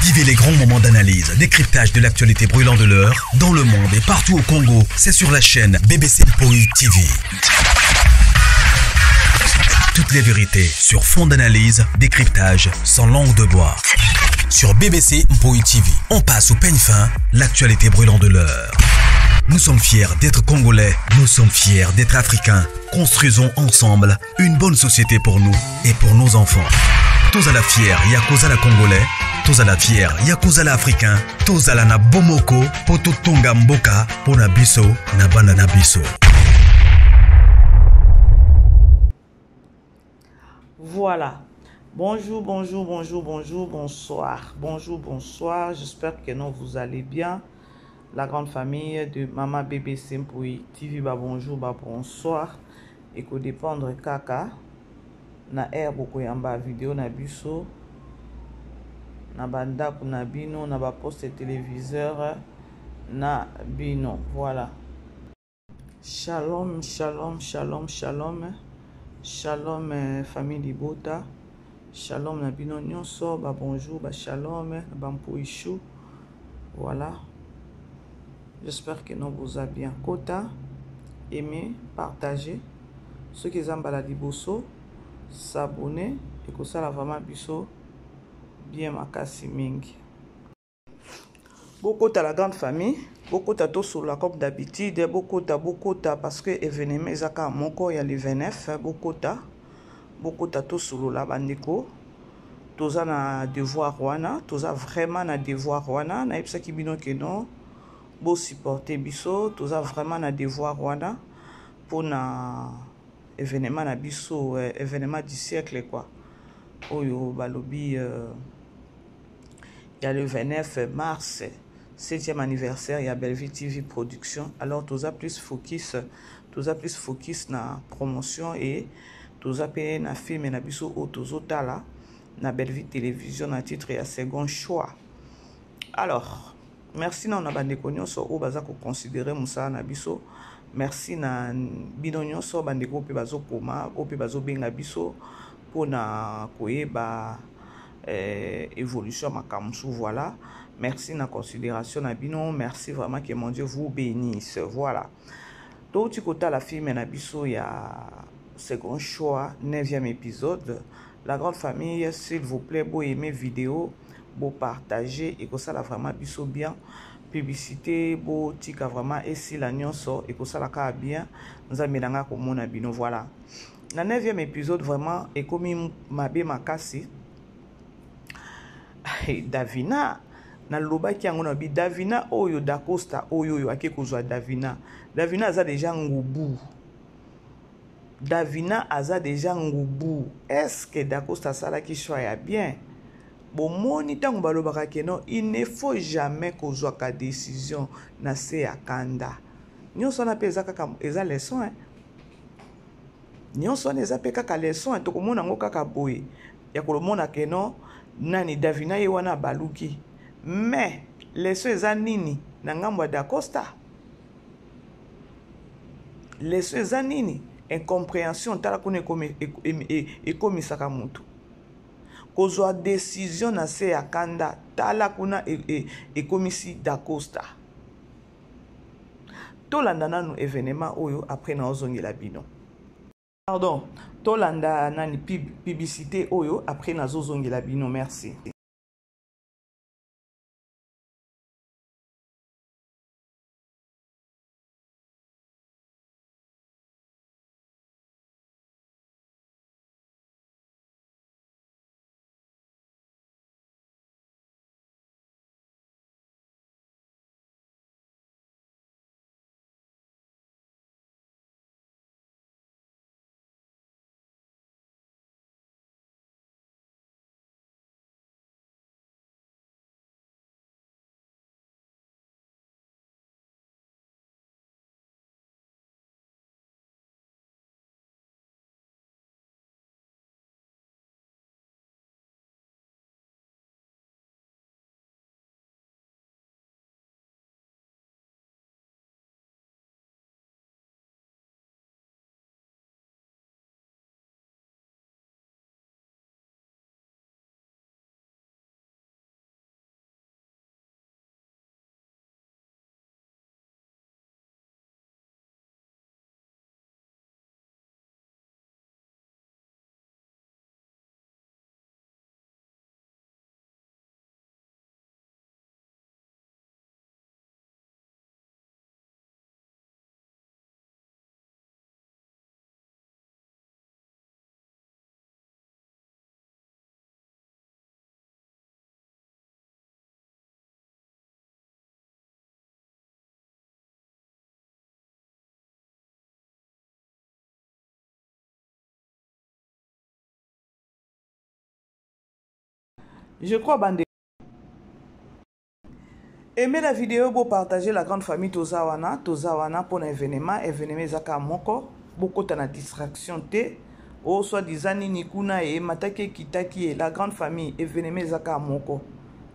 Vivez les grands moments d'analyse, décryptage de l'actualité brûlante de l'heure, dans le monde et partout au Congo. C'est sur la chaîne BBC Mpoi TV. Toutes les vérités sur fond d'analyse, décryptage, sans langue de bois. Sur BBC Mpoi TV, on passe au peigne fin, l'actualité brûlante de l'heure. Nous sommes fiers d'être Congolais, nous sommes fiers d'être Africains. Construisons ensemble une bonne société pour nous et pour nos enfants. Tous à la fière, Yakozala Congolais. Tous à la fière, Yakozala Africain. Tous à la na Bomoko, Poto Tonga Mboka, Pona Biso, na Banana Biso. Voilà. Bonjour, bonjour, bonjour, bonjour, bonsoir. Bonjour, bonsoir. J'espère que non, vous allez bien. La grande famille de Maman BBC Mpoi TV, bah bonjour, bah bonsoir. Et que dépendre kaka. Na air beaucoup yamba vidéo na biso. Na banda na bino, na ba poste téléviseur na bino. Voilà. Shalom, shalom, shalom, shalom. Shalom famille Libota. Shalom na bino nyonso, ba bonjour, ba shalom, ba mpoishu. Voilà. J'espère que nous vous a bien. Kota, aimer, partager. Ceux qui ont la liboso, s'abonner et que ça la vraiment biso bien makasi mingi. Beaucoup à la grande famille, beaucoup à tous sur la comme d'habitude, beaucoup à parce que événement zaka moko ya le 29, beaucoup à tous sur la bandeko. Tous na devoir wana, tous vraiment na devoir wana, na ipsa ki bino que non. Beau supporter biso, tous vraiment na devoir wana pour na événement na biso, événement du siècle quoi. Oyo balobi il y a le 29 mars 7e anniversaire, il y a Belleville TV Production. Alors tous plus focus na promotion et tous payé na film na biso au tozotala na Belleville Télévision na titre ya second choix. Alors merci na bandeko nyonso o baza ko considérer musa na biso. Merci na bino nyonso bandeko pe bazo koma o pe bazo benga biso pona koyeba évolution makamsu. Voilà. Merci na considération na bino. Merci vraiment que mon Dieu vous bénisse. Voilà. Tout tu kota la film na biso ya second choix 9e épisode. La grande famille, s'il vous plaît, vous aimez vidéo, vous partagez et que ça la vraiment biso bien. Publicité, vous tika vraiment et si la nyonso et que ça la ka bien. Nous amenanga comme mon abino. Voilà. Dans le 9e épisode, vraiment, et comme mabe makasi, Davina, na loba ki yango na bi Davina oyo Dacosta oyo ake kozwa Davina. Davina aza déjà ngubu. Davina aza déjà ngubu. Est-ce que Dacosta sala ki choix ya bien? Bon moni tango balobaka ke non, il ne faut jamais kozwa ka décision na se ya kanda. Nyonso na peza kaka eza leçon hein. Nyonso neza pe kaka leçon to komona ngo kaka boye. Ya kolomona ke non nani Davina ye wana baluki. Mais leçon eza nini na ngambo ya Dacosta? Leçon eza nini? Incompréhension tala kuna ekomisaka mutu. Kozwa décision na se ya kanda tala kuna ekomisi Dacosta. Tolanda nanu événement oyo après na ozongela bino. Pardon, tolanda nani publicité oyo après na ozongela bino. Merci. Je crois, bande. Aimez la vidéo pour partager la grande famille Tozawana pour l'événement. Événement Zaka Moko. Beaucoup de distraction. O soit disant Nikuna et Matake Kitaki. La grande famille. Événement Zaka Moko.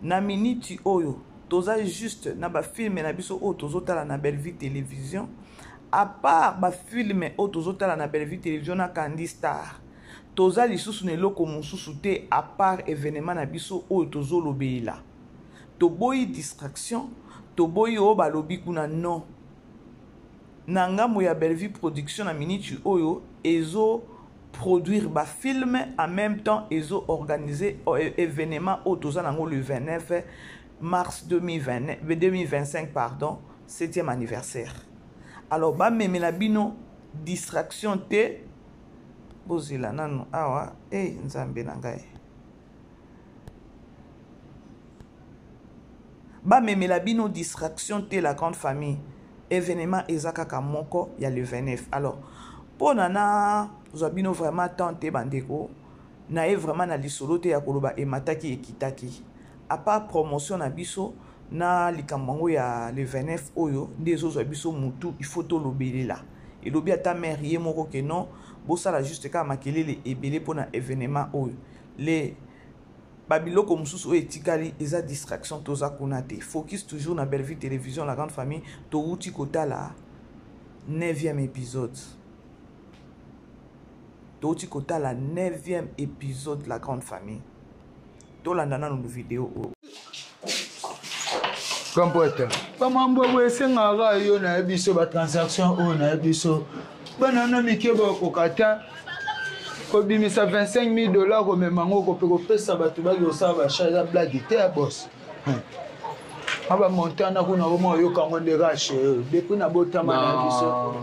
Na minute oyo. Toza juste. Na ba film na biso o tozotala na belle vie télévision. À part ba film o tozotala na belle vie télévision na Candy Star. Toza lisusu ne loko mususu te à part événement na biso o tozolobeila. Toboyi distraction, toboyi o balobi kuna non. Nanga moya belle vie production na minute oyo ezo produire ba film en même temps ezo organiser événement o toza nango le 29 mars 2025 pardon, 7e anniversaire. Alors ba memela bino distraction te bozila nano awa nzambe na ngai. Ba memela bino distraction te la grande famille. Événement ezaka kamoko ya le 29. Alors pour nana zobino vraiment tenté bandeko na vraiment na lisolo te ya koloba emataki ekitaki. À part promotion na biso na likambango ya le 29 oyo ndezo zo biso mutu il faut to lobelela. Et lobi ata mère ye moko ke non bosala juste ka makelele ebele pona événement oyo. Les babiloko mususu o etikali eza distraction toza kunate. Focus toujours na belle vie télévision la grande famille to uti kota la 9e épisode. To uti kota la 9e épisode la grande famille. To landana no vidéo o. Comporte. Pamambo wesenga yo na biso ba transaction o na biso. Banana mikebo kokata. Kobimisa $25,000 ko memango ko pesa batu bagi osaba ba charge blague te ya boss. Aba montana kuna bomo yo kango de rache depuis na botama na biso.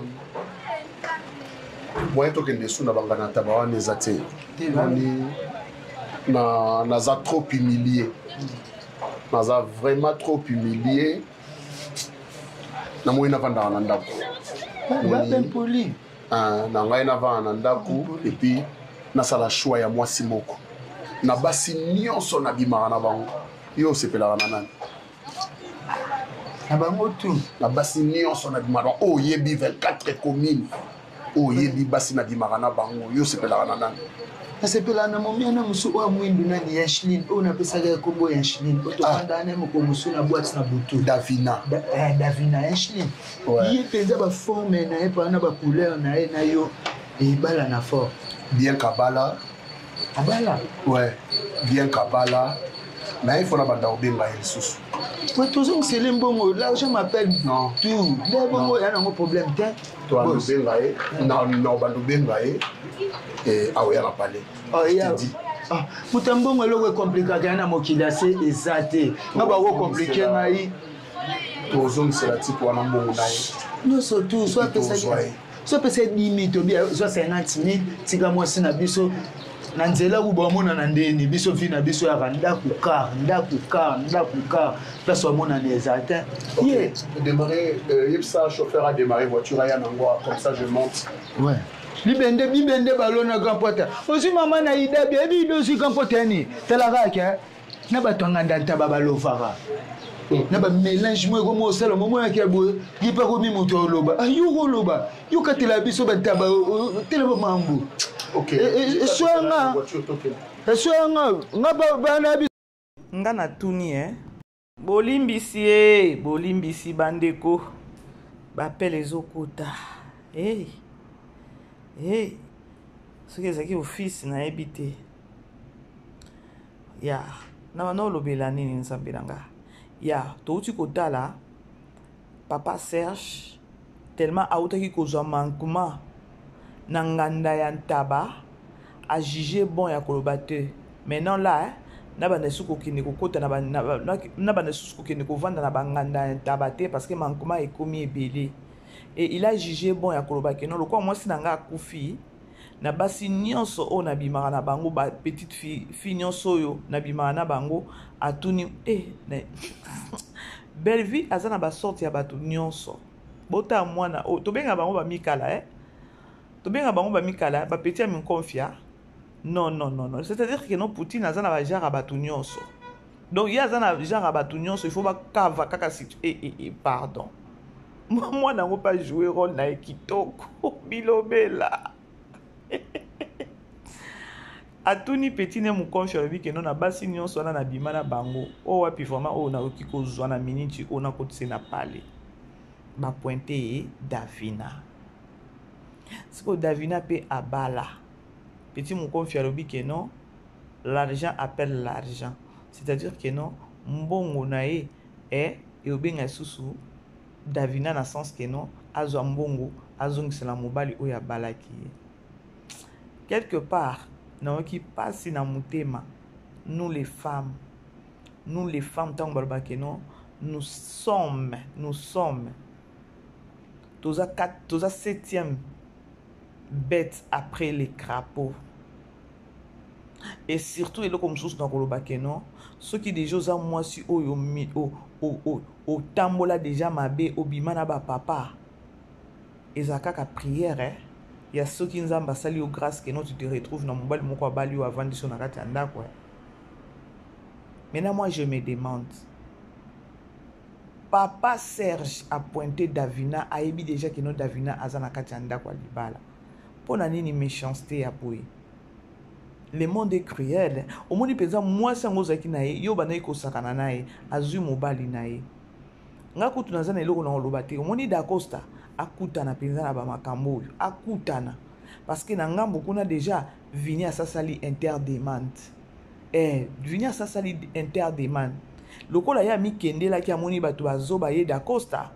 Moi to kende suna bangana tabawa nezate. Nani naza trop humilié. Naza vraiment trop humilié. Na moina vanda na ndako. Ba ben poli. Na ngai na vanda na ndako et puis na sala choix ya mwasi moko. Na basi nyonso na bimara na bango. Yo sepela na nani. Na bango tu. Na basi nyonso na bimara o yebi 24 communes. O yebi basi na bimara na bango. Yo sepela na nani. Nasepela na momiana musu wa mwindu nani Yashlin o na pesa ya kombo Yashlin o to kanda na moko musu na boîte na butu Davina Davina Yashlin yi penza ba forme na epa na ba couleur na e na yo e bala na fort bien kabala abala ouais bien kabala mais il faut na banda obenga yesusu ouais toujours c'est lembongo là je m'appelle non tout lembongo ya na problème te toi obenga e na banda obenga e et ah oui à la palais oh ya ah mutambongo loko compliqué kana mokila se ezate ngaba ko compliqué ngai tozong c'est la type wana mbongo naye non surtout soit pesa soit pesa 10 000 bien soit 50 000 tika moi sina biso na nzela ku bomona na ndeni biso fi na biso ya ndaku car place au mona na ezate yeah démarrer Ipsa chauffeur a démarré voiture ya nango comme ça je monte ouais bibende balona grand porte aussi maman na ida bien bido si grand porte ni telaka ke na batwanga ndanta babalovara na ba mélange moi comme au salon moment ya bo yi pa ko mi moto loba ayu ko loba yo katela biso bataba telebo mambo OK swanga ngaba bana biso ngana tuni bolimbisi bandeko bapele ezokota soki ezalaki office nayebi te ya na bana olobela nini nzambe na nga ya touti kotala papa Serge tellement autaki kozwa mankuma na nganda ya ntaba a jugé bon ya koloba te maintenant là na bana suko kende kokota na bana suko kende kovanda na banganda ya ntaba te parce que mankuma ekomi ebele et il a jugé bon ya koloba ke non le quoi moi si nanga akufi na basi nyonso o na bimara na bango ba petite fille nyonso yo na bimara na bango atuni belle vie azana ba sorti ya batu nyonso bota mwana o to benga bango ba mikala to benga bango ba mikala ba petit mi confia non c'est à dire que non Poutine azana ba jara batu nyonso Donc il y a un genre à batunion, il faut pas cava kaka pardon. Moi n'a pas joué rôle na kitoko bilobela. Atuni petit ne mu confiance bi que non na basi nyonso na bimana bango. O wapi vraiment o na okiko zwa na minute o na kotse na parler. Ba pointer Davina. Ce que Davina peut abala. Petit mu confiance bi que non, l'argent appelle l'argent. C'est-à-dire que non, mbongo nae et obenga susu Davina na sens que non, azo mbongo, azo ngisela mobali oya balaki. Quelque part, non qui passe na mutema, nous les femmes, tant que non, nous sommes, tous à septième bête après les crapauds. Et surtout, il y a comme chose dans le non, ceux qui déjà ont moi si au tambola déjà mabé au bimana ba papa. Et ça kaka prière hein. Il y a ceux qui nous ont sali au grâce que non tu te retrouves dans mon bal mon quoi bali ou avant de son aratanda quoi. Maintenant moi je me demande. Papa Serge a pointé Davina a ébi déjà que non Davina azana katanda quoi libala. Pour nani méchanceté à pouy. Le monde est cruel. Au monde pesant moi sans ozaki nae yo banayi ko sakana nae azu mobali nae. Nga tunazana eloko na olobate. Au monde d'Acosta akutana penza na ba makambo akutana parce que na ngambo kuna déjà vini à sasali interdemande. Vini à sasali interdemande. Lokola ya mi kendela ki amoni bato bazoba ye d'Acosta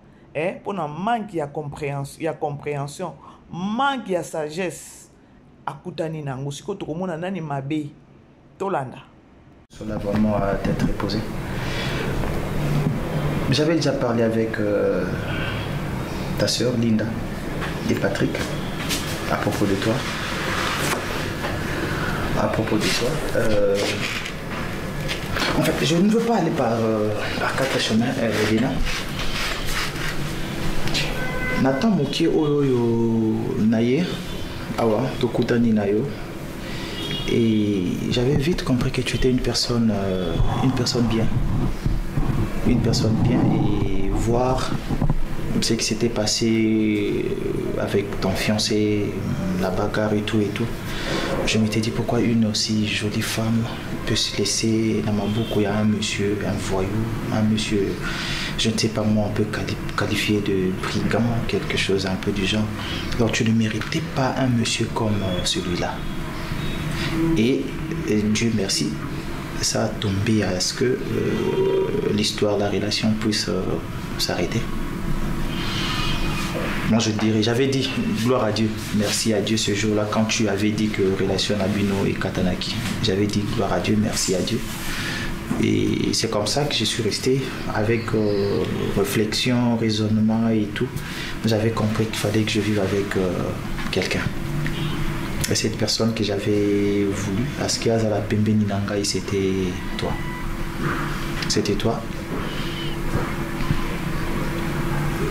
pour na manque ya compréhension, manque ya sagesse. Akutani nango siko tokomona nani mabe tolanda. Cela vraiment à tête reposée. J'avais déjà parlé avec ta sœur Linda et Patrick à propos de toi. En fait, je ne veux pas aller par quatre chemins, Lina. Nathan Moki Oyo Naye. Awa, Tokutani Nayo. Et j'avais vite compris que tu étais une personne bien. Une personne bien. Et voir ce qui s'était passé avec ton fiancé, la bagarre et tout. Je m'étais dit pourquoi une aussi jolie femme peut se laisser dans ma boucle. Il y a un monsieur, un voyou, un monsieur, je ne sais pas moi, on peut qualifier de brigand, quelque chose un peu du genre. Alors tu ne méritais pas un monsieur comme celui-là. Et Dieu merci, ça a tombé à ce que l'histoire, la relation puisse s'arrêter. Moi je dirais, j'avais dit gloire à Dieu, merci à Dieu ce jour-là quand tu avais dit que relation Abino et Katanaki. J'avais dit gloire à Dieu, merci à Dieu. Et c'est comme ça que je suis resté avec réflexion, raisonnement et tout. J'avais compris qu'il fallait que je vive avec quelqu'un. Et cette personne que j'avais voulu, Askia Zala Pembe Ninanga, c'était toi. C'était toi.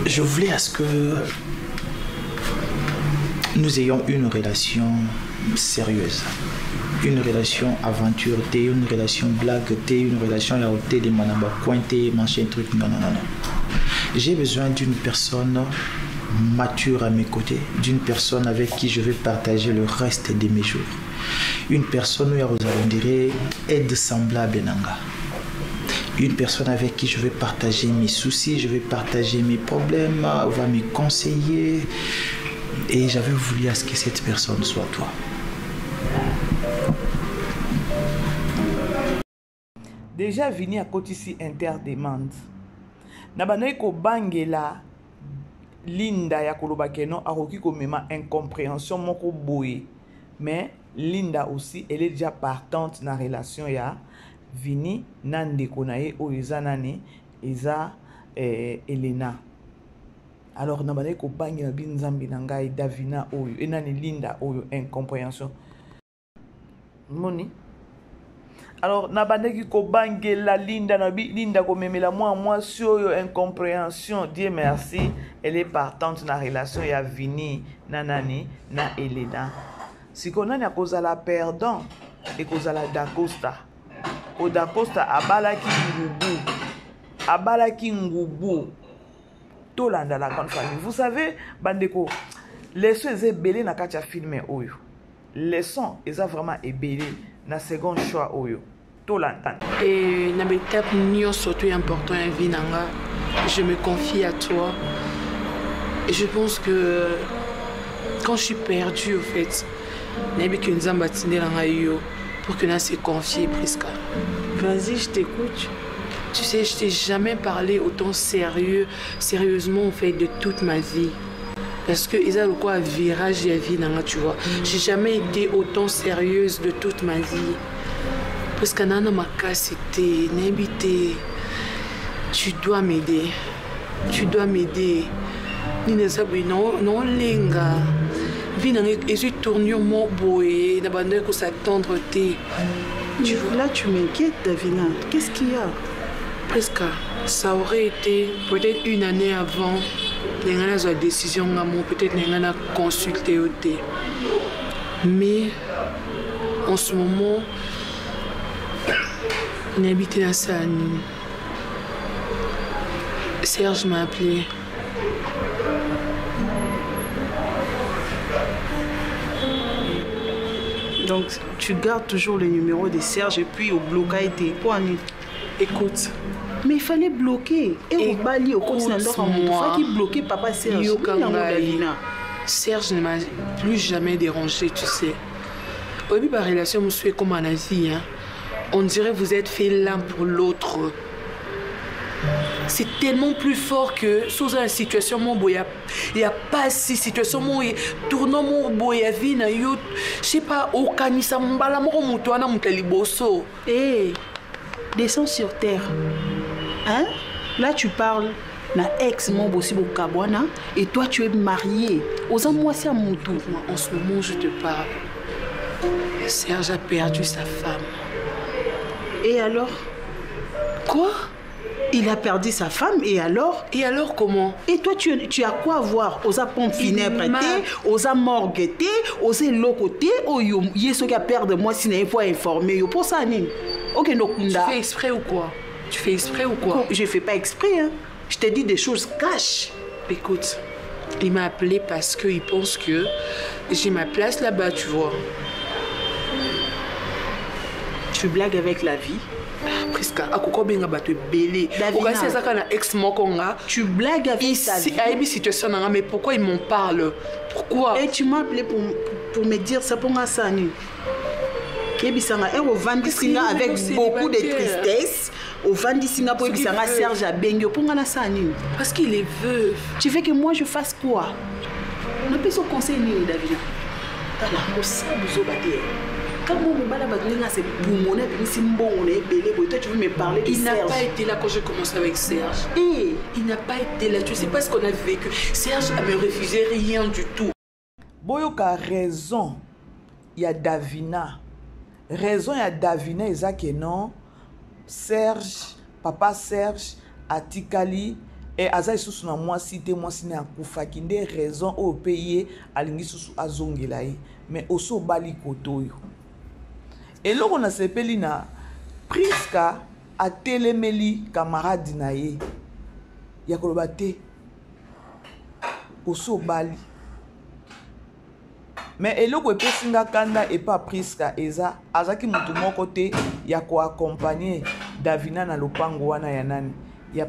Je voulais à ce que nous ayons une relation sérieuse, une relation aventure, une relation blague, une relation yaoté de manamba pointé, machin truc, non. J'ai besoin d'une personne mature à mes côtés, d'une personne avec qui je vais partager le reste de mes jours. Une personne où on dirait aide semblable nanga. Une personne avec qui je vais partager mes soucis, je vais partager mes problèmes, va me conseiller. Et j'avais voulu à ce que cette personne soit toi. Déjà venu à côté ici interdemande. Nabanoy ko bangela Linda ya koloba keno akoki ko mema incompréhension moko boye. Mais Linda aussi elle est déjà partante dans relation ya Vini nandeko na ye oyo eza nani eza Elena. Alors nabane ko bangi na binzambi na ngai Davina oyo enani Linda oyo incompréhension moni. Alors nabane ko bangi la Linda na Linda ko memela moi sur oyo incompréhension. Dieu merci, elle est partante na relation ya Vini na nani na Elena. Si konani a cause la perdant et cause la d'Acosta. Oda Costa abalaki ngubu tolanda la grande famille. Vous savez bandeko, les sons eza belé na kati ya filme oyo. Les sons eza vraiment ebelé na second choix oyo. Tolanda. Et na betap nyo surtout important en vie nanga, je me confie à toi. Et je pense que quand je suis perdue au fait, n'aime que nous ambatiner nanga yo pour que nous se confie presque. Vas-y, je t'écoute. Tu sais, je t'ai jamais parlé autant sérieusement en fait de toute ma vie. Parce que ils ont quoi virage et vie nanga, tu vois. J'ai jamais été autant sérieuse de toute ma vie. Parce que nana ma c'était n'habité. Tu dois m'aider. Tu dois m'aider. Nina sabi non lenga. Vie nanga et je tourne mon boy, n'abandonne que s'attendre t'es. Tu vois là tu m'inquiètes Davina. Qu'est-ce qu'il y a? Presque, ça aurait été peut-être une année avant, la décision, peut-être qu'on a consulté. Mais en ce moment, on habite dans ça. Serge m'a appelé. Donc tu gardes toujours le numéro de Serge et puis au blocage quoi? Écoute. Mais il fallait bloquer. Et au Bali, au continent, il fallait bloquer papa Serge. Serge ne m'a plus jamais dérangé, tu sais. Au début, ma relation me suit comme un avis. Hein. On dirait que vous êtes fait l'un pour l'autre. C'est tellement plus fort que sous une situation, il n'y a pas si situation, tournant mon boya vie, je sais pas, au canissa, hé, descends sur terre. Hein? Là, tu parles d'un ex, mon bossi Kabwana, et toi, tu es marié. Aux moi, c'est à mon tour. En ce moment, je te parle. Serge a perdu sa femme. Et alors? Quoi? Il a perdu sa femme, et alors? Et alors comment? Et toi, tu as quoi à voir? Aux pompe funèbre, aux morgue, aux locotés, aux yeso qui a perdu moi, si n'est pas informé. Pour ça, ok, no kunda. Tu fais exprès ou quoi? Tu fais exprès ou quoi? Je fais pas exprès, hein. Je te dis des choses cash. Écoute, il m'a appelé parce qu'il pense que j'ai ma place là-bas, tu vois. Tu blagues avec la vie? Presque. Tu blagues avec ta vie? Mais pourquoi ils m'en parlent? Pourquoi? Et tu m'as appelé pour me dire ça pour moi, ça. Au Vandisinga avec beaucoup de tristesse. Au Vandisinga pour Bisanga Serge à Bengue pour moi, ça. Parce qu'il est veuf. Tu veux que moi je fasse quoi? On a pas son conseil, David. Quand mon mobile c'est pour mon toi tu veux me parler de Serge. Il n'a pas été là quand j'ai commencé avec Serge. Et il n'a pas été là. Tu sais pas ce qu'on a vécu. Serge a me refusé rien du tout. Boyoka raison. Il y a Davina. Raison il y a Davina et que non. Serge, papa Serge, Atikali et Aza sous na moi cité moi sine akufa kinde raison au pays alingi sous azongelaï mais oso bali kotoyo. Et là, on a sepeli na Priska a telemeli camarade na ye. Ya kolobate oso bali. Mais eloko epesinga kanda et pas Priska eza azaki mutu moko te ya ko accompagner Davina na lopango wana ya nani ya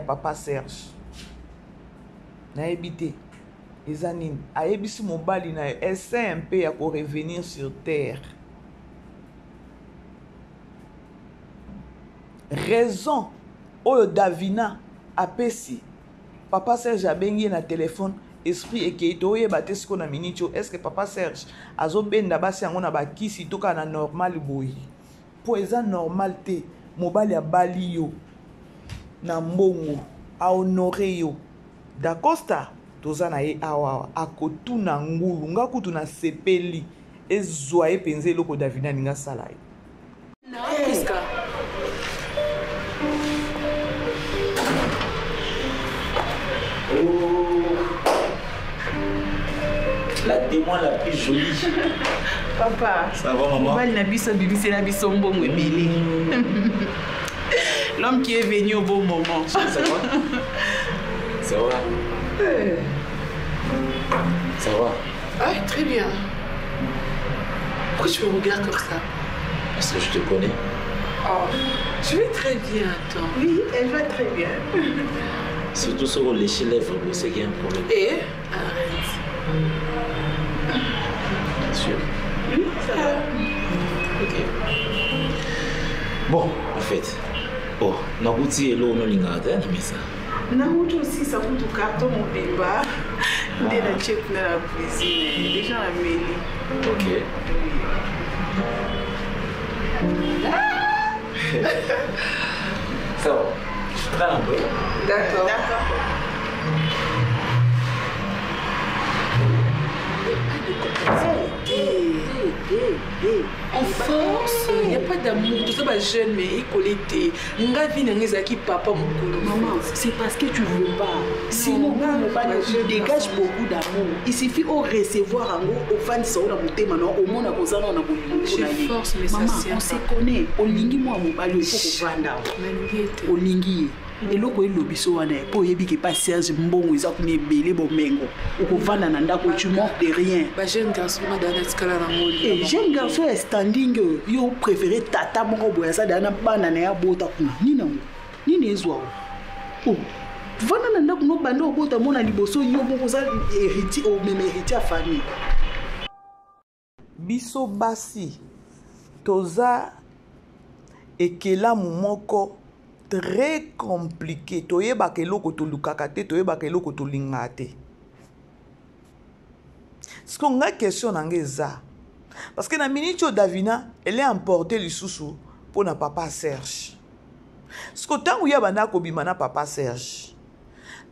papa Serge. Na ebité eza nini ayebisi mobali na essaie un peu ya ko revenir sur terre. Raison oyo Davina apesi papa Serge abengi na téléphone esprit ekeito oyeba te siko na minitio est-ce que papa Serge azobenda basi yango na bakisi toka na normal boyi po eza normal te mobali ya bali yo na mbongo a honore yo d'Acosta toza na ye awa akotuna ngulu nga kutu na sepeli ezwa epenze eloko Davina ninga sala ye. La témoin la plus jolie. Papa. Ça va, maman? L'homme qui est venu au bon moment. Ça va? Ça va? Ça va? Ah, très bien. Pourquoi tu me regardes comme ça? Parce que je te connais. Oh, je vais très bien, toi. Oui, elle va très bien. Surtout sur les lèvres, c'est qu'il y a un problème. Et arrête. Sûr? Oui, ça va. Ok. Bon, en fait, Nabuti et l'eau, on l'a mais ça. Nabuti aussi, ça coûte au carton au débat. Dès la check dans la cuisine, les gens la mêlent. Ok. Ça va. Je prends un peu. D'accord. En force, il n'y a pas d'amour. Tout ça va jeune, mais il collecte. Papa, maman, c'est parce que tu ne veux pas. Sinon, tu dégages beaucoup d'amour. Il suffit de recevoir un mot au fan de son amour. Au monde, je force, mais maman, ça on se connaît. Au lingi, moi, il faut qu'on vende. Au lingi. Et là, il lobiso wana pour yebi que pas Serge Mbongo ils ont mis belé bomengo. Au vendre na ndako tu manques de rien. Ba jeune garçon madame skala na ngoli. Et jeune garçon est standing yo préféré tata moko boya ça dana bana na ya bota kuna. Nini ezwa. Oh. Vanda na ndako no bando bota mona liboso yo moko za héritier au même héritier famille. Biso basi toza ekela moko très compliqué. Toyeba ke loko to lukaka te, toyeba ke loko to linga te. Ce qu'on a question nangeza. Parce que na minute Davina, elle est emportée le sous pour na papa Serge. Ce que tant ouya bana ko bimana papa Serge.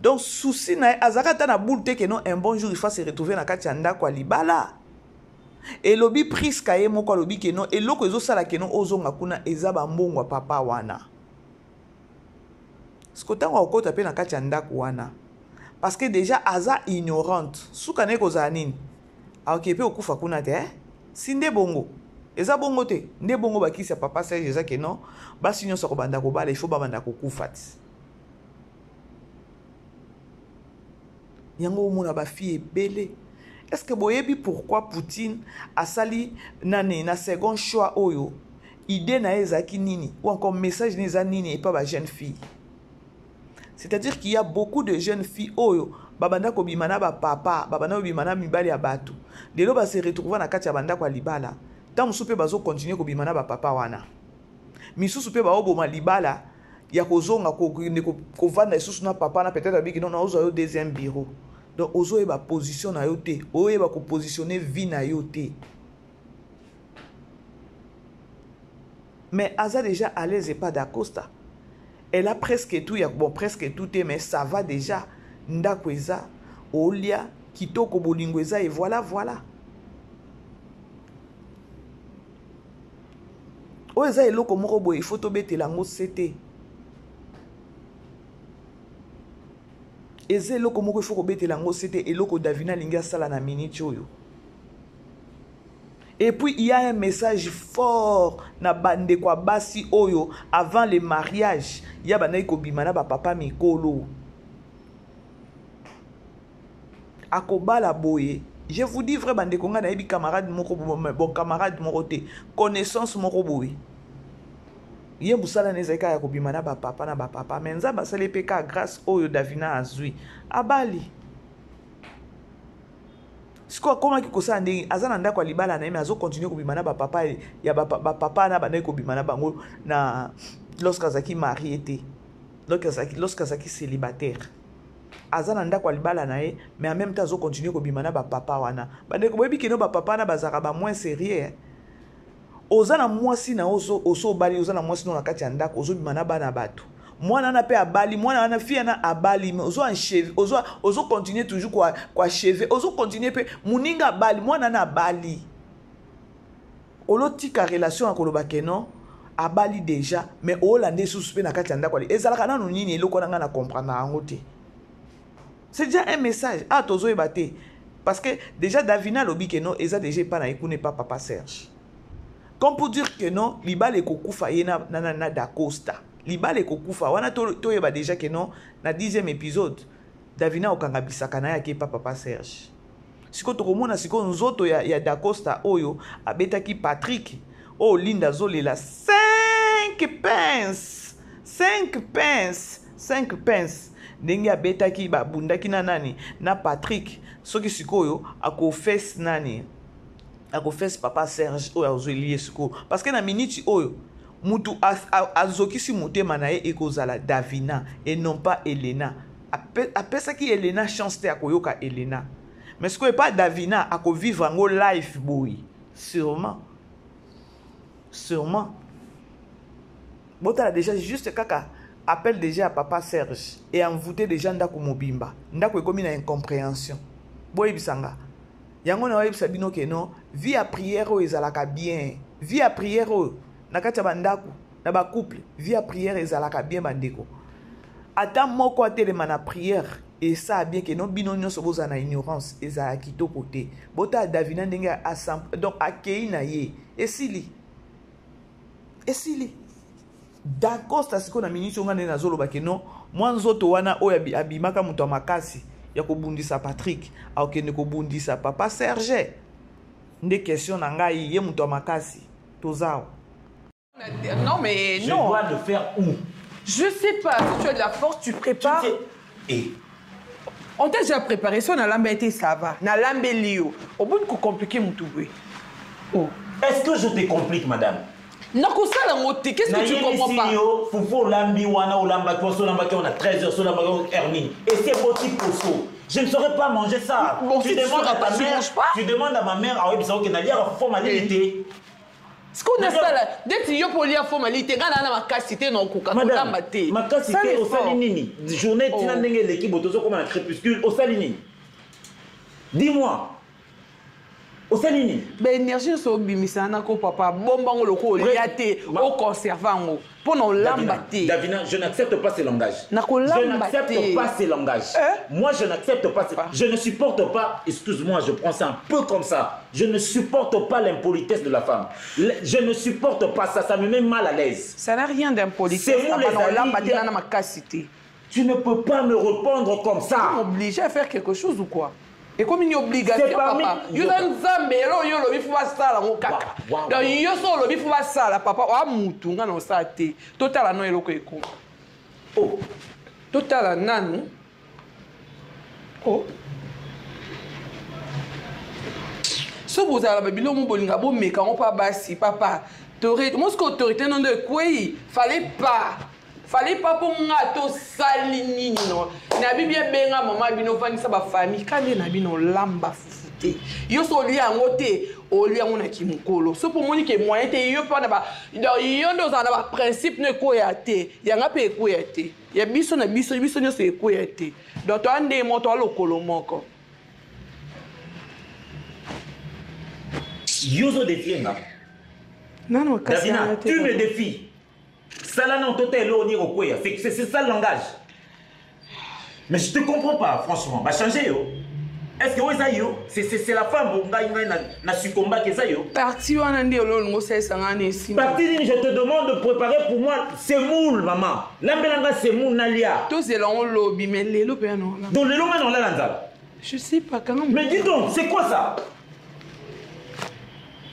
Donc souci na azakata na boule te que non un bon jour il faut se retrouver na kati anda kwa libala. Et lobi prise kaye moko lobi ke non et loko ezo sala ke non ozonga kuna ezaba mbongwa papa wana. Ce que tu as tapé dans le wana. Parce que déjà, Aza ignorante. Soukane kozanine. Alors qu'il peut okufa kuna te. Sinde bongo. Eza bongo te. Ne bongo baki sa papa Serge eza ke non. Ba sinyo sa kobanda ko bala il faut ba banda ko kufat. Yango mona ba fille belé. Est-ce que boyebi pourquoi Poutine a sali nane na second choix oyo idée na ezaki nini ou encore message neza nini et pas ba jeune fille. C'est-à-dire qu'il y a beaucoup de jeunes filles oyo babanda ko bimana ba papa babanda ko bimana mibali ya batu lelo ba se retrouver na kati ya banda kwa libala tant musupe bazo continuer ko bimana ba papa wana misusu pe ba oboma libala ya kozonga ko vanda isusu na papa na peut-être abiki non ozo yo deuxième bureau donc ozo e ba position na yo te oyo ba ko positionner vie na yo te mais Aza déjà à l'aise et pas d'Acosta. Elle a presque tout, bon presque tout, mais ça va déjà. Ndakweza, Olia, Kitoko Bolingweza, et voilà. Oeza eloko moko boye, il faut tobete lango sete. Eze eloko moko il faut tobete lango sete, eloko Davina linga sala na minute oyo. Et puis il y a un message fort na bande kwa basi oyo avant le mariage. Il y a banayi ko bimana ba papa mikolo. Akobala boye. Je vous dis vrai bande konga na yebi camarade moko bon camarade moko te. Connaissance moko boye. Ye busala nezeka ya ko bimana ba papa na ba papa. Menza basale peka grâce oyo Davina azui. Abali. Siko koma ki kosa ndenge azana ndako ya libala na yeme azo continuer ko bimana ba papa ya ba papa na banayi ko bimana bango na lorsqu'azaki marié te lorsqu'azaki célibataire azana ndako ya libala na ye mais en même temps azo continuer ko bimana ba papa wana bandeko boyebi keno ba papa na bazaka ba moins sérieux ozana mwasi na oso bali ozana mwasi na kati ya ndako ozo bimana bana bato mwana na pe abali mwana na fille na abali mais ozo encheve ozo continuer toujours kwa cheve ozo continuer pe muninga abali mwana na abali olotika relation akoloba keno abali déjà mais olande sous pe na kati ya ndako ali ezalaka nanu nini eloko na nga na comprendre yango te. C'est déjà un message. Ah tozo ebate parce que déjà Davina lobi que non eza déjà pas na ekune pas papa Serge comme pour dire que non libale kokufa yena na da Costa libale kokufa wana to yeba déjà que non na 10e épisode Davina okanga bisaka na yake papa Serge siko tokomona siko nzoto ya da Costa oyo abetaki Patrick o linda zolela 5 pence ndenge abetaki babundaki na nani na Patrick soki sikoyo akofes nani akofes papa Serge oyo azoliye siko parce que na minute oyo mutu azokisi motema na ye ekozala Davina et non pas Elena apesaki Elena chance te akoyoka Elena mais sikoyo pas Davina akovivre ngo life boy sûrement botala déjà juste kaka appelle déjà à papa Serge et envoûté déjà ndako mobimba ndako ekomi na incompréhension boyebisanga yango na wayebisa bino ke non vie à prière o ezalaka bien vie à prière o nakati ya bandako na ba couple vie à prière ezalaka bien bandeko ata moko atelema na prière et ça bien que non bino nyonso boza na ignorance ezala kitoko te bota Davina ndenge donc akei na ye esili Dacosta siko na minute ngane na zolo bakeno mwanzoto wana oyo abimaka muto makasi ya kobundisa Patrick akende kobundisa papa Serge nde question na ngai ye muto makasi tozao. Non mais je non. dois le faire où? Je sais pas, si tu as de la force, tu prépares. Et on t'a déjà préparé ça, on a l'embêté, ça va. On a l'embêté, au bout de compliqué, mon tout. oh. Est-ce que je te complique, madame? Non, qu'est-ce que tu comprends pas? Foufou, lambi, wana, ou lambaki, on a 13 heures, on a hernie. Et c'est petit posso. Je ne saurais pas manger ça. Bon, tu si demandes à ta mère, tu demandes à ma mère, ah oui, mais ça, on a dit, formalité. Ce qu'on a ça là, dès que tu as une formalité, quand on a ma cassité, non, madame, ma cassité au salinini. Journée, tu n'as pas l'équipe, au comme un crépuscule, au salinini. Dis-moi. Au salini. Ben énergie so bimisa na ko papa bombango loko liate au conservango pour non lambater. Davina, je n'accepte pas ces langages. Je n'accepte pas ces langages. Moi je n'accepte pas je ne supporte pas, excuse-moi, je prends ça un peu comme ça. Je ne supporte pas l'impolitesse de la femme. Je ne supporte pas ça, ça me met mal à l'aise. Ça n'a rien d'impolitesse. C'est moi les lambater na ma cassité. Tu ne peux pas me répondre comme ça. Tu es obligé à faire quelque chose ou quoi? Et comme une obligation, papa, yo dans Zambé, yo lobi fuba sala ngo kaka. Donc yo so lobi fuba sala papa wa mutu nga no sa te. Total no eloko eko. Oh. Total nanu. Oh. So vous avez bilo mo bolinga bo meka on pa basi papa. Moi ce qu'autorité non de quoi fallait pas pour nga to salini non na bibia benga mama bino vanisa ba famille kande na bino lamba fufute yo so li angote o li ngona kimukolo so pour moni ke moyen te yo pa na ba yo ndo za na ba principe ne ko ya te yanga pe ko ya te ya biso na biso ne so ko ya te donc to ande mo to lokolo moko yo so defienga non Davina, tu me défies. Ça là non, c'est ça le langage. Mais je te comprends pas, franchement. Bah changer yo. Est-ce que ça yo? C'est la femme qui a succombé que ça yo. Parti on a dit on sait ça ici. Parti je te demande de préparer pour moi semoule maman. L'ambelanga semoule nalia. Tous c'est long lobby mais les lobby non. Donc les lobby non là lanza. Je sais pas comment. Mais dis donc, c'est quoi ça?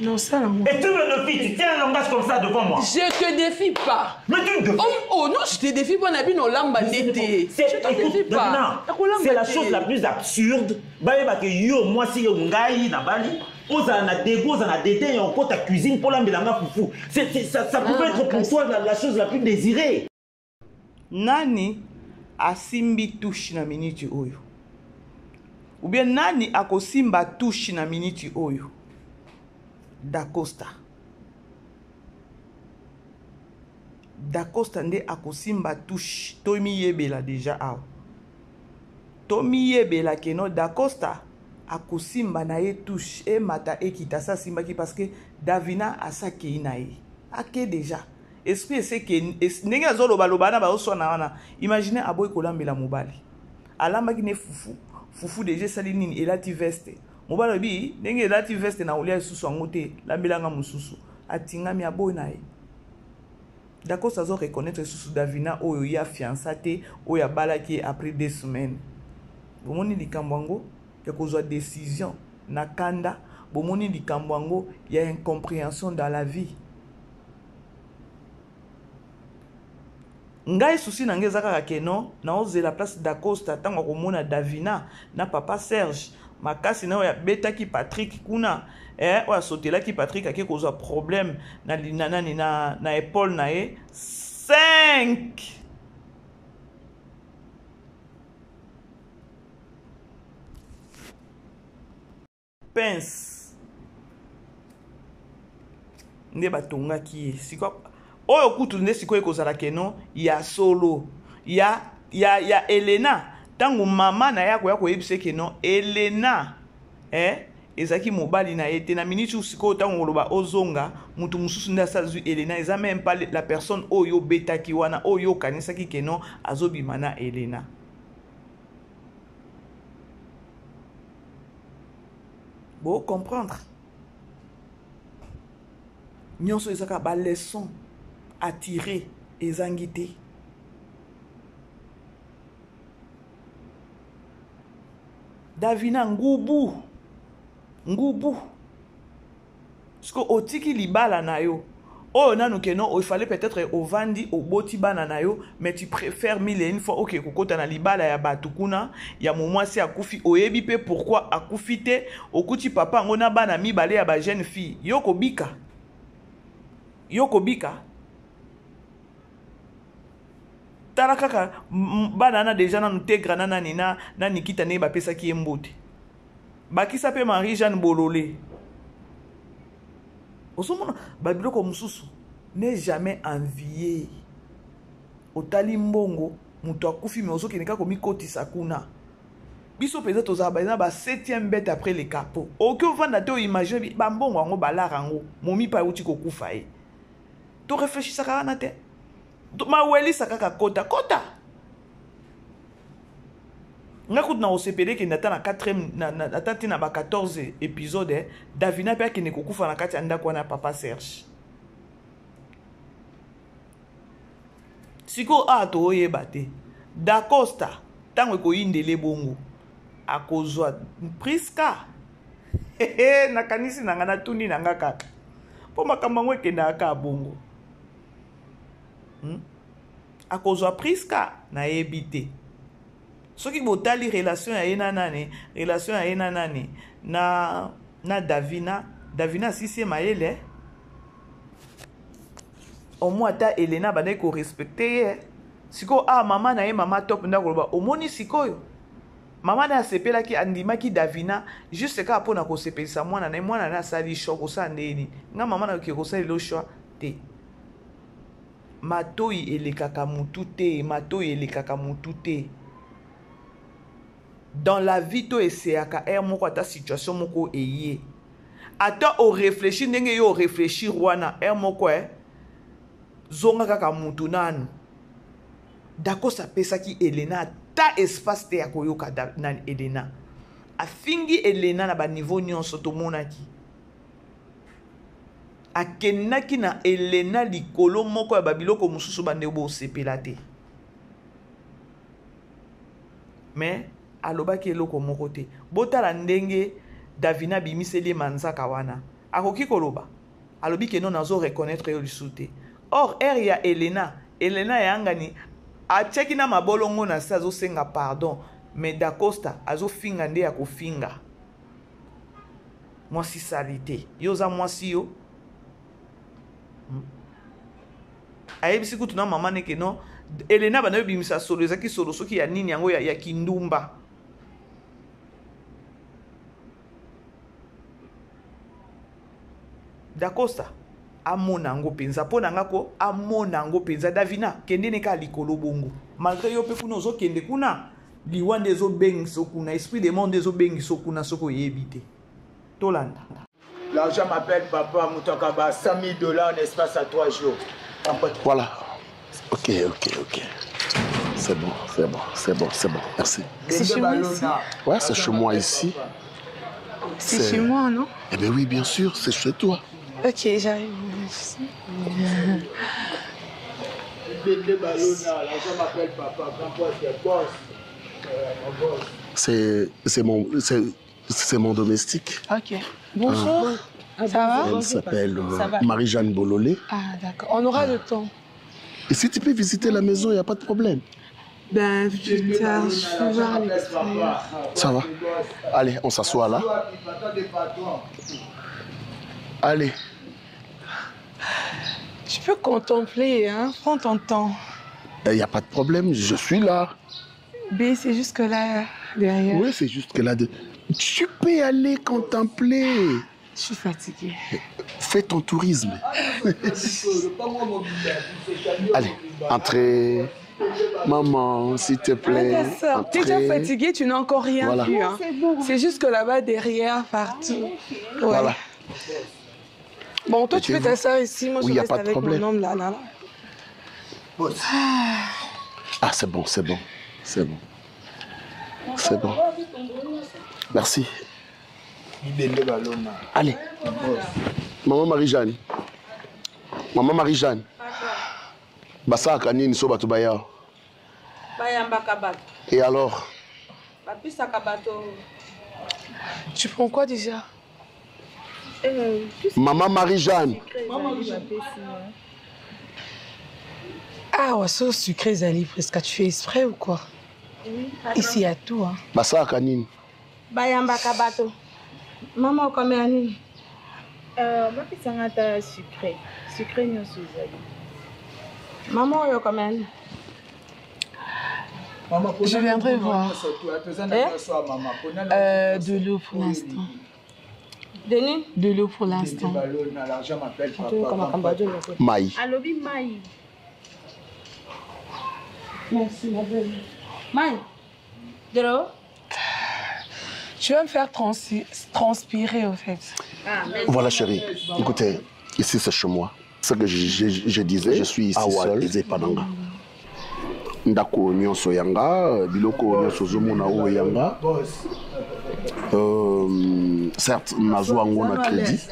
Non, ça là. Et tu me défies, tu tiens un langage comme ça devant moi. Je te défie pas. Mais tu me défies. Oh non, je te défie pas, Nabi, non, l'ambandité. Je te défie pas. C'est la chose la plus absurde. Bah, que yo, moi, si yo ngai na bali, oza na dégo, oza na dédé, et on compte ta cuisine pour l'ambelanga foufou. Ça pouvait être pour toi la chose la plus désirée. Nani asimbi touche na minute oyo? Ou bien nani akosimba touche na minute oyo? Dacosta nde akosimba touche tomi yebela déjà awa tomi yebela keno Dacosta akosimba na ye touche e mata ekita sa simbaki parce que Davina asakei na ye ake déjà esprit c'est que ndenge azoloba loba na baosona wana imagine aboyi kolambela mobali alambaki ne fufu fufu déjà sali nini elati veste mobala bi ndenge elati veste na olia lisusu yango te lambelanga mosusu atingami aboyi na ye. D'accord, ça doit reconnaître sous Davina oyo ya fiançate oyo abalaki après 2 semaines. Bomoni likambango ya kozwa décision na kanda, bomoni likambango ya incompréhension dans la vie. Ngai souci na ngeza kaka keno na oze la place d'Acosta tango komona Davina na papa Serge makasi na ya betaki Patrick kuna oya sotelaki Patrick ake kozwa problème na épaule na ye 5 pince nde batongaki ye siko oyo kutu nde sikoyo ekozala keno ya solo ya Elena tango mama na yako koyebisa keno Elena ezaki mobali na ye te na minute sikoyo tango oloba ozonga mutu mususu nde asazwi Elena eza même pas la personne oyo betaki wana oyo kanisaki keno azobima na Elena. Bon comprendre nyonso ezaka ba leçon à tirer ezangi te. Davina ngubu siko otiki libala na yo oyo nanu keno il fallait peut-être ovandi oboti bana na yo mais tu préfères mille une fois ok kokota na libala ya batukuna ya momwasi akufi oyebi pe pourquoi akufi te okuti papa ngo na bana mibale ya ba jeune fille yoko bika tala kaka bana na déjà nanu tegra na nina na Nikita ne bapesa ki embote bakisa pe Marie Jeanne Bololé osomona babiloko mususu n'est jamais envié otali mbongo mutu akufi mais ozokende kaka komikotisa kuna biso peut-être tozaba na ba 7e bête après les capots aucun vanda te imagine ba mbongo yango balara yango momi pa uti kokufa ye to réfléchissa kaka na te ma weli sakaka kota nga kutu na osepele ke ndata na 4e na atati na ba 14 épisode Davina pe akene kokufa na kati ya ndako wana papa Serge siko ato oyeba te Dacosta tango ekoyindele bongo akozwa Priska nakanisi nanga natuni nanga kaka po makambo yango ekendaka bongo akozwa Priska na yebi te soki botali relation ya yena nani na Davina sisi mayele omo ata Elena bana ko respecter ye siko mama na ye mama top ndakoloba omoni sikoyo mama na sepelaki andimaki Davina juste ka pona ko sepelisa mwana na asali shoko sandeni nga mama na ki ko sali lo shwa te matoi elekaka mutu te dans la vie to eseaka moko ata situation moko eye ata o réfléchir ndenge yo réfléchir wana moko zonga kaka mutu nanu dako sapesaki Elena ta espace te ya koyoka na Elena afingi Elena na ba niveau nyonso tomonaki akendaki na Elena likolo moko ya babiloko mususu bande bo sepela te mais alobaki eloko moko te botala ndenge Davina bimiseli manzaka wana akoki koloba alobi ke non azo reconnaître yo lisu te or ya Elena yangani acheki na mabolongo na se azosenga pardon mais Dacosta azofinga nde ya kofinga mwasi salite yoza mwasi yo ayebisi kutu na mama neke no Elena bana yobimisa solo ezaki solo soki ya nini yango ya kindumba Dacosta amona ngo penza pona ngako amona ngo penza Davina kende ne ka likolo bongo malgré yo pe kuna ozo kende kuna liwande zo bengiso kuna esprit de monde zo bengiso kuna soko yebite tolanda. L'argent m'appelle papa Moutakaba, 100 000 $, en espace à 3 jours. Voilà. Ok. c'est bon, c'est bon, c'est bon, c'est bon. Merci. C'est chez moi ici. Ouais, c'est chez moi ici. C'est chez moi, non? Eh bien oui, bien sûr, c'est chez toi. Ok, j'arrive. C'est mon domestique. Ok. Bonjour. Ça va? Elle s'appelle Marie-Jeanne Bololé. Ah, d'accord. On aura le temps. Et si tu peux visiter la maison, il n'y a pas de problème. Ben, plus tard, je vais à l'extérieur. Ça va. Allez, on s'assoit là. Allez. Je peux contempler, hein? Prends ton temps. Il n'y a pas de problème, je suis là. B, c'est juste que là, derrière. Oui, c'est juste que là. Tu peux aller contempler. Je suis fatiguée. Fais ton tourisme. Allez, entrez. Maman, s'il te plaît. Tu es déjà fatiguée, tu n'as encore rien vu. Hein. C'est juste que là-bas, derrière, partout. Ouais. Voilà. Bon, toi, tu peux t'asseoir ici. Moi, je reste avec mon homme là. Ah, c'est bon, c'est bon. C'est bon. C'est bon. Merci. Allez. Maman Marie-Jeanne. Maman Marie-Jeanne. Basa kanini so batu baya. Et alors? Tu prends quoi déjà? Maman Marie-Jeanne. Ah, ouais, ça sucré Zali, presque. Tu fais exprès ou quoi? Ici, il y a tout. Hein. Basa kanini. Bayamba kabato. Maman, combien de ma pisangata sucré. Sucré, nous sommes. Maman, combien? Je viendrai voir. De l'eau pour l'instant. De l'eau pour l'instant. Maï. Alobi Maï. Merci, ma belle. Maï. De l'eau? Tu vas me faire transpirer, au fait. Voilà, chérie. Écoutez, ici, c'est chez moi. Ce que je disais, je suis ici seul. Ndako nyonso yanga, biloko nyonso zomona o yanga. Certes, nazwa ngo na crédit.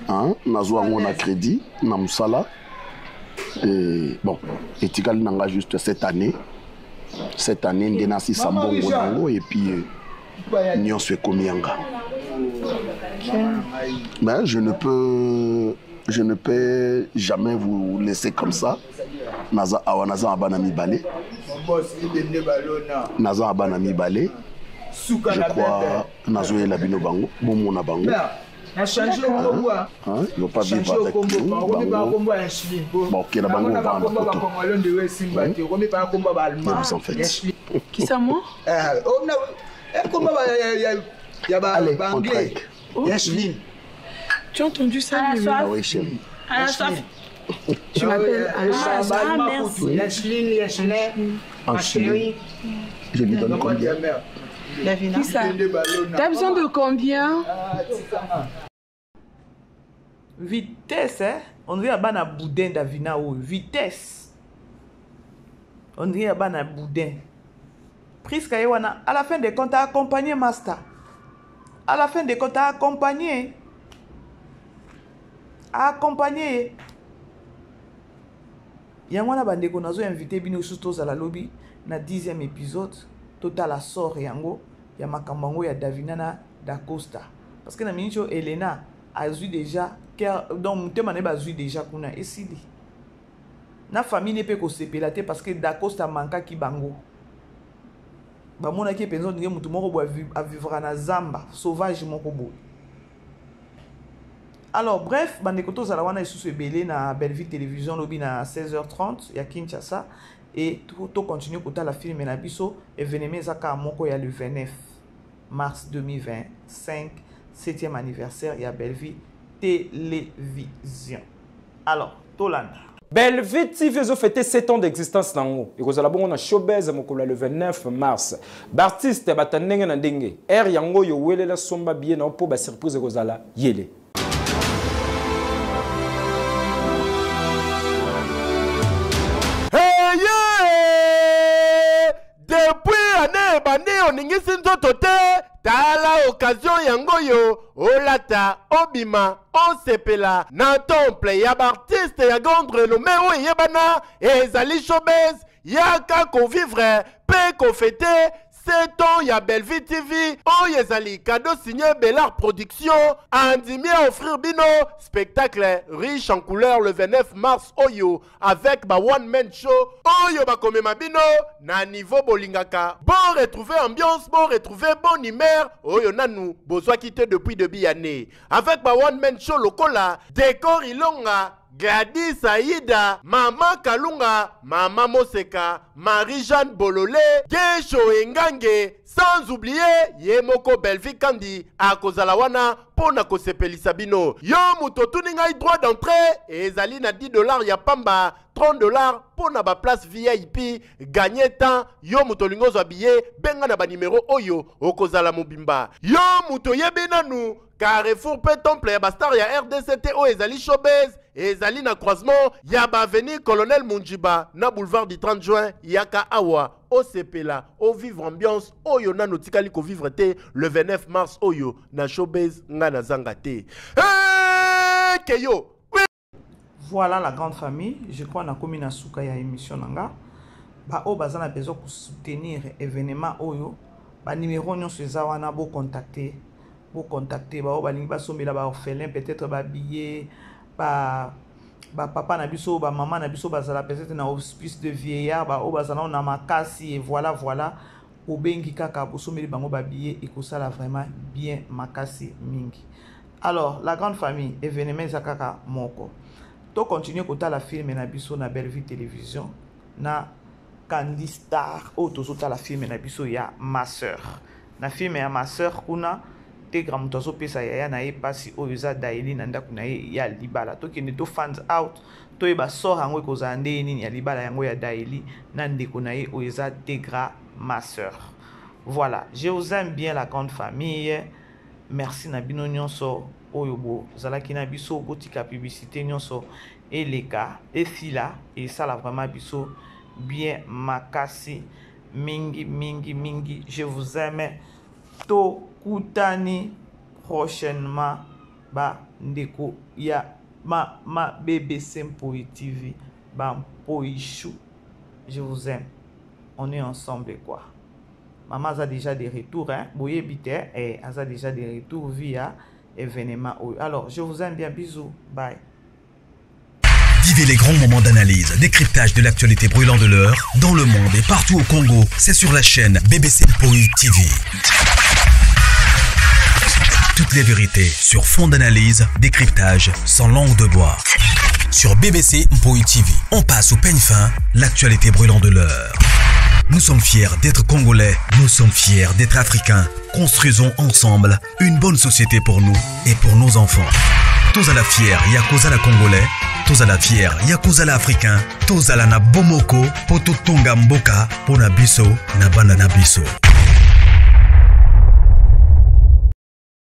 Hein, nazwa ngo na crédit na musala. Et bon, etikali nanga juste cette année. Cette année ndena si sambongo nango et puis nyonso ekomi yanga. Mais je ne peux jamais vous laisser comme ça. Naza abana mibale. Naza abana mibale. Je crois nazo la bino bango, bomona bango. Na changer au bois. Hein, ils vont pas vivre avec nous. Bon, qui la bango va en photo. Vous en faites. Qui ça moi? Allez, on traque. Yashlin. Tu as entendu ça? Ah oui, chérie. Tu m'appelles Yashlin. Je lui donne combien? Qui ça? T'as besoin de combien? Vitesse, hein? On dirait qu'il y a un boudin d'Avina. Vitesse. On dirait qu'il y a un boudin. Prisca Yewana, à la fin des comptes, t'as accompagné Master. À la fin des comptes, t'as accompagné. Accompagné. Yangwana bandeko nazo invité bino sustos à la lobby na 10e épisode total sort yango ya makambango ya Davina da Costa parce que na mincho Elena a vu déjà donc mutema ne ba vu déjà kuna esili na famille ne peut ko sepelate parce que da Costa manka ki bango ba mona ki penzo ndenge mutu moko bo a vivre na zamba sauvage moko bo. Alors, bref, bandeko tozala wana isusu ebele na Belleville Télévision lobby na 16h30 ya Kinshasa et tout continue kota la film na biso événement ezaka moko ya le 29 mars 2025 7e anniversaire ya Belleville Télévision. Alors, Tolanda. Belleville TV a fêté 7 ans d'existence nango. Et kozala bongo na showbiz mokolo le 29 mars. Bartiste batandenge na ndenge. Er yango yo welela somba bien na po ba surprise kozala yele. oningisi nzoto te tala occasion yango yo olata obima osepela na temple ya baartiste ya grande renommée oyo eyebana ezali showbiz yaka kovivre pe kofete 7 ans ya Bellevue TV oyo ezali cadeau signé Bellard Production andimi à offrir bino spectacle riche en couleurs le 29 mars oyo avec ba one man show oyo bakomema bino na niveau bolingaka bon retrouver ambiance bon retrouver bonne humeur oyo nanu bozwa quitté depuis début année avec ba one man show lokola décor ilonga Gladys Aïda, Maman Kalunga, Maman Moseka, Marie-Jeanne Bololé, Gesho Engange, sans oublier Yemoko Bellevue Kandi, Akozalawana, Pona Kosepelisa bino. Yo muto tuninga droit d'entrée, ezali na $10 ya pamba, $30 pona ba place VIP, gagner temps, yo muto lingozo habillé, benga na ba numéro oyo, okozala mobimba. Yo muto yebinanu, Carrefour pe temple ya bastar ya RDCT o ezali showbiz. Ezali na croisement ya ba avenue Colonel Munjiba na boulevard du 30 juin yaka awa osepela o vivre ambiance oyo na notikali ko vivre te le 29 mars oyo na showbiz nga na zanga te. Keyo. Voilà la grande famille, je crois na komi na suka ya émission nanga. Ba o bazana besoin pour soutenir événement oyo. Ba numéro nyonso eza wana bo contacter ba o balingi ba sombela ba orphelin peut-être ba billet ba papa na biso ba maman na biso bazala peut-être na hospice de vieillard ba o bazala na makasi et voilà au bengi kaka bosomeli bango ba billet et que ça là vraiment bien makasi mingi. Alors la grande famille événement zakaka moko to continuer kota la film na biso na Bellevue télévision na Candy Star o to la film na biso ya ma sœur na film ya ma sœur kuna tegra mutozo pesa ya na ye pasi oyo za daili na ndaku na ye ya libala to kende to fans out to e ba sort hango ekozala nde nini ya libala yango ya daili na ndeko na ye oyo za tegra ma sœur. Voilà, je vous aime bien la grande famille. Merci na bino nyonso oyo bo zalaki na biso botika publicité nyonso eleka efila et ça la vraiment biso bien makasi mingi. Je vous aime. To kutani prochainement ba ndeko ya ma BBC Mpoi TV ba Mpoi Chou. Je vous aime. On est ensemble quoi. Maman a déjà des retours hein. Boye bite et a déjà des retours via événement. Alors, je vous aime bien, bisous. Bye. Vivez les grands moments d'analyse, décryptage de l'actualité brûlante de l'heure, dans le monde et partout au Congo. C'est sur la chaîne BBC Mpoi TV. Toutes les vérités sur fond d'analyse, décryptage sans langue de bois. Sur BBC Mpoi TV, on passe au peigne fin l'actualité brûlante de l'heure. Nous sommes fiers d'être Congolais, nous sommes fiers d'être Africains. Construisons ensemble une bonne société pour nous et pour nos enfants. Tous à la fière, Yakoza la Congolais. Tous à la fière, Yakoza la Africain. Tous à la na Bomoko, Poto Tonga Mboka, Pona Biso, na Banda na Biso.